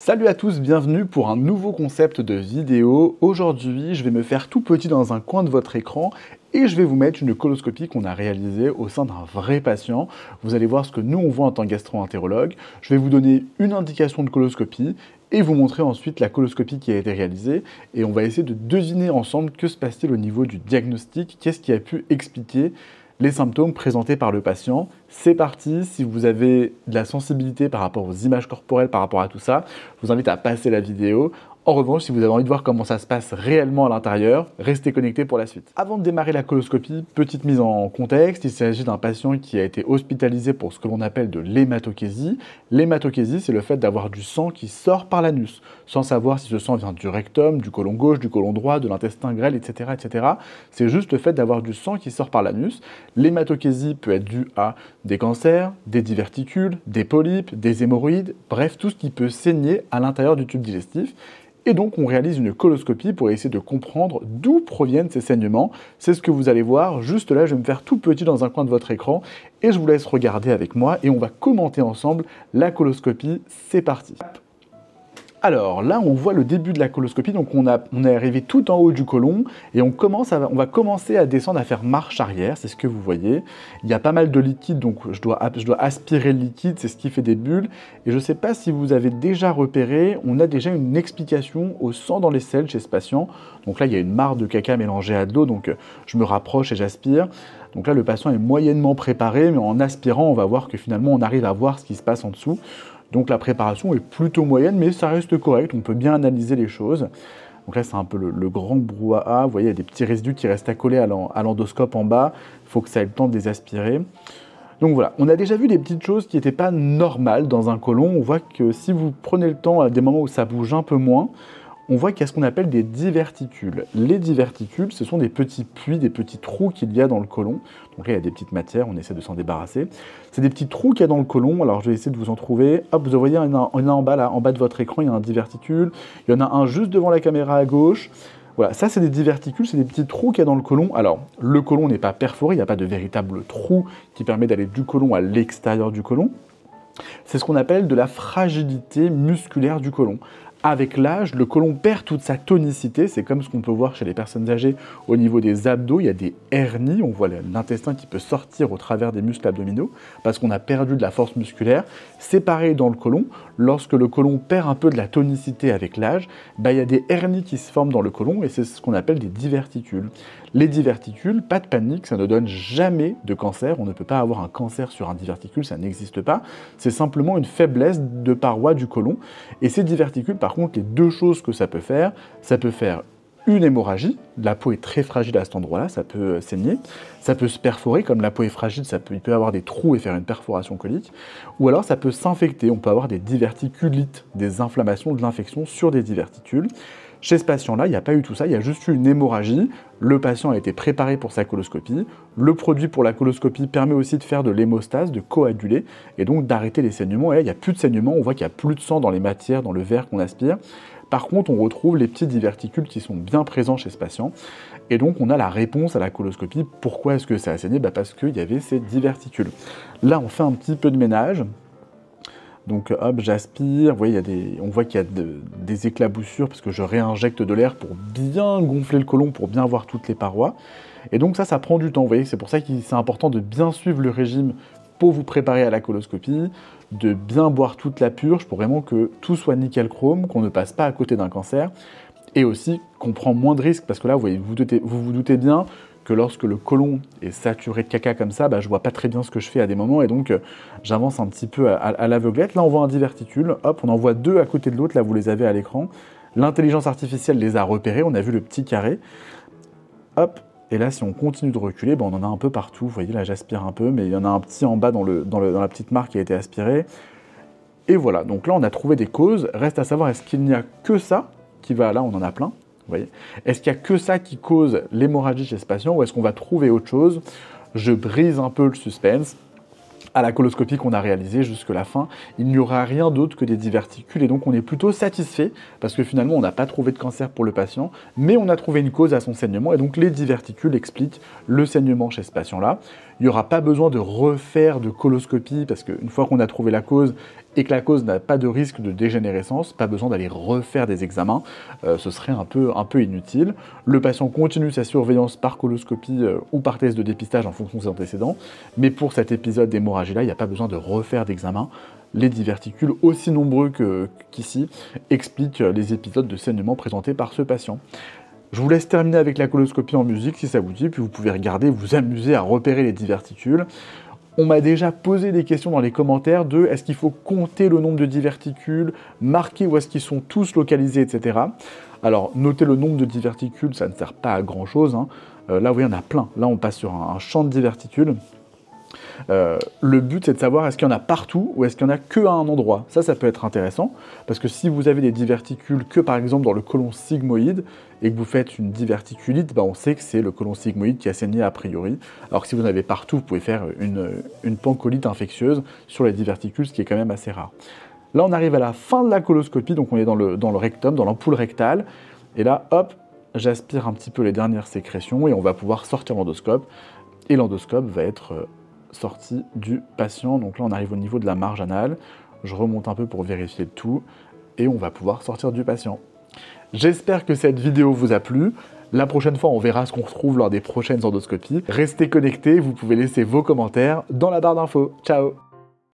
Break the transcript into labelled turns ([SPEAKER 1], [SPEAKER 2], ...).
[SPEAKER 1] Salut à tous, bienvenue pour un nouveau concept de vidéo. Aujourd'hui, je vais me faire tout petit dans un coin de votre écran et je vais vous mettre une coloscopie qu'on a réalisée au sein d'un vrai patient. Vous allez voir ce que nous on voit en tant que gastro-entérologue. Je vais vous donner une indication de coloscopie et vous montrer ensuite la coloscopie qui a été réalisée et on va essayer de deviner ensemble que se passe-t-il au niveau du diagnostic, qu'est-ce qui a pu expliquer les symptômes présentés par le patient. C'est parti, si vous avez de la sensibilité par rapport aux images corporelles, par rapport à tout ça, je vous invite à passer la vidéo. En revanche, si vous avez envie de voir comment ça se passe réellement à l'intérieur, restez connectés pour la suite. Avant de démarrer la coloscopie, petite mise en contexte, il s'agit d'un patient qui a été hospitalisé pour ce que l'on appelle de l'hématochésie. L'hématochésie, c'est le fait d'avoir du sang qui sort par l'anus, sans savoir si ce sang vient du rectum, du côlon gauche, du côlon droit, de l'intestin grêle, etc., etc. C'est juste le fait d'avoir du sang qui sort par l'anus. L'hématochésie peut être due à des cancers, des diverticules, des polypes, des hémorroïdes, bref, tout ce qui peut saigner à l'intérieur du tube digestif. Et donc, on réalise une coloscopie pour essayer de comprendre d'où proviennent ces saignements. C'est ce que vous allez voir. Juste là, je vais me faire tout petit dans un coin de votre écran et je vous laisse regarder avec moi et on va commenter ensemble la coloscopie. C'est parti. Alors là, on voit le début de la coloscopie, donc on est arrivé tout en haut du côlon et on va commencer à descendre, à faire marche arrière, c'est ce que vous voyez. Il y a pas mal de liquide, donc je dois aspirer le liquide, c'est ce qui fait des bulles. Et je ne sais pas si vous avez déjà repéré, on a déjà une explication au sang dans les selles chez ce patient. Donc là, il y a une mare de caca mélangée à de l'eau, donc je me rapproche et j'aspire. Donc là, le patient est moyennement préparé, mais en aspirant, on va voir que finalement, on arrive à voir ce qui se passe en dessous. Donc la préparation est plutôt moyenne, mais ça reste correct, on peut bien analyser les choses. Donc là, c'est un peu le grand brouhaha. Vous voyez, il y a des petits résidus qui restent accolés à l'endoscope en bas. Il faut que ça ait le temps de les aspirer. Donc voilà, on a déjà vu des petites choses qui n'étaient pas normales dans un côlon. On voit que si vous prenez le temps à des moments où ça bouge un peu moins, on voit qu'il y a ce qu'on appelle des diverticules. Les diverticules, ce sont des petits puits, des petits trous qu'il y a dans le côlon. Donc là, il y a des petites matières, on essaie de s'en débarrasser. C'est des petits trous qu'il y a dans le côlon, alors je vais essayer de vous en trouver. Hop, vous voyez, il y en a en bas, là, en bas de votre écran, il y a un diverticule. Il y en a un juste devant la caméra à gauche. Voilà, ça c'est des diverticules, c'est des petits trous qu'il y a dans le côlon. Alors, le côlon n'est pas perforé, il n'y a pas de véritable trou qui permet d'aller du côlon à l'extérieur du côlon. C'est ce qu'on appelle de la fragilité musculaire du côlon. Avec l'âge, le côlon perd toute sa tonicité, c'est comme ce qu'on peut voir chez les personnes âgées au niveau des abdos, il y a des hernies, on voit l'intestin qui peut sortir au travers des muscles abdominaux parce qu'on a perdu de la force musculaire. C'est pareil dans le côlon, lorsque le côlon perd un peu de la tonicité avec l'âge, il y a des hernies qui se forment dans le côlon et c'est ce qu'on appelle des diverticules. Les diverticules, pas de panique, ça ne donne jamais de cancer, on ne peut pas avoir un cancer sur un diverticule, ça n'existe pas, c'est simplement une faiblesse de paroi du côlon et ces diverticules, par contre, les deux choses que ça peut faire une hémorragie, la peau est très fragile à cet endroit-là, ça peut saigner, ça peut se perforer, comme la peau est fragile, il peut avoir des trous et faire une perforation colique, ou alors ça peut s'infecter, on peut avoir des diverticulites, des inflammations, de l'infection sur des diverticules. Chez ce patient-là, il n'y a pas eu tout ça, il y a juste eu une hémorragie, le patient a été préparé pour sa coloscopie, le produit pour la coloscopie permet aussi de faire de l'hémostase, de coaguler, et donc d'arrêter les saignements, et là il n'y a plus de saignements, on voit qu'il n'y a plus de sang dans les matières, dans le verre qu'on aspire. Par contre, on retrouve les petits diverticules qui sont bien présents chez ce patient, et donc on a la réponse à la coloscopie. Pourquoi est-ce que ça a saigné? Parce qu'il y avait ces diverticules. Là, on fait un petit peu de ménage. Donc hop, j'aspire, vous voyez, on voit qu'il y a des éclaboussures parce que je réinjecte de l'air pour bien gonfler le côlon, pour bien voir toutes les parois. Et donc ça prend du temps, vous voyez, c'est pour ça que c'est important de bien suivre le régime pour vous préparer à la coloscopie, de bien boire toute la purge pour vraiment que tout soit nickel chrome, qu'on ne passe pas à côté d'un cancer, et aussi qu'on prend moins de risques, parce que là, vous voyez, vous vous doutez bien que lorsque le côlon est saturé de caca comme ça, je vois pas très bien ce que je fais à des moments, et donc j'avance un petit peu à l'aveuglette. Là, on voit un diverticule, hop, on en voit deux à côté de l'autre, là, vous les avez à l'écran. L'intelligence artificielle les a repérés, on a vu le petit carré. Hop, et là, si on continue de reculer, on en a un peu partout. Vous voyez, là, j'aspire un peu, mais il y en a un petit en bas dans la petite mare qui a été aspirée. Et voilà, donc là, on a trouvé des causes. Reste à savoir, est-ce qu'il n'y a que ça qui va... Là, on en a plein. Vous voyez, est-ce qu'il n'y a que ça qui cause l'hémorragie chez ce patient ou est-ce qu'on va trouver autre chose? Je brise un peu le suspense. À la coloscopie qu'on a réalisée jusqu'à la fin, il n'y aura rien d'autre que des diverticules et donc on est plutôt satisfait parce que finalement on n'a pas trouvé de cancer pour le patient, mais on a trouvé une cause à son saignement et donc les diverticules expliquent le saignement chez ce patient-là. Il n'y aura pas besoin de refaire de coloscopie parce qu'une fois qu'on a trouvé la cause et que la cause n'a pas de risque de dégénérescence, pas besoin d'aller refaire des examens, ce serait un peu inutile. Le patient continue sa surveillance par coloscopie ou par test de dépistage en fonction de ses antécédents, mais pour cet épisode d'hémorragie-là, il n'y a pas besoin de refaire d'examen. Les diverticules, aussi nombreux qu'ici, expliquent les épisodes de saignement présentés par ce patient. Je vous laisse terminer avec la coloscopie en musique si ça vous dit, puis vous pouvez regarder, vous amuser à repérer les diverticules. On m'a déjà posé des questions dans les commentaires de est-ce qu'il faut compter le nombre de diverticules, marquer où est-ce qu'ils sont tous localisés, etc. Alors, noter le nombre de diverticules, ça ne sert pas à grand chose, hein. Là, vous voyez, il y en a plein. Là, on passe sur un champ de diverticules. Le but, c'est de savoir est-ce qu'il y en a partout ou est-ce qu'il y en a que à un endroit. Ça peut être intéressant, parce que si vous avez des diverticules que, par exemple, dans le côlon sigmoïde, et que vous faites une diverticulite, on sait que c'est le côlon sigmoïde qui a saigné a priori, alors que si vous en avez partout, vous pouvez faire une pancolite infectieuse sur les diverticules, ce qui est quand même assez rare. Là, on arrive à la fin de la coloscopie, donc on est dans le rectum, dans l'ampoule rectale, et là, hop, j'aspire un petit peu les dernières sécrétions, et on va pouvoir sortir l'endoscope, et l'endoscope va être sorti du patient. Donc là, on arrive au niveau de la marge anale. Je remonte un peu pour vérifier le tout, et on va pouvoir sortir du patient. J'espère que cette vidéo vous a plu. La prochaine fois, on verra ce qu'on retrouve lors des prochaines endoscopies. Restez connectés, vous pouvez laisser vos commentaires dans la barre d'infos. Ciao!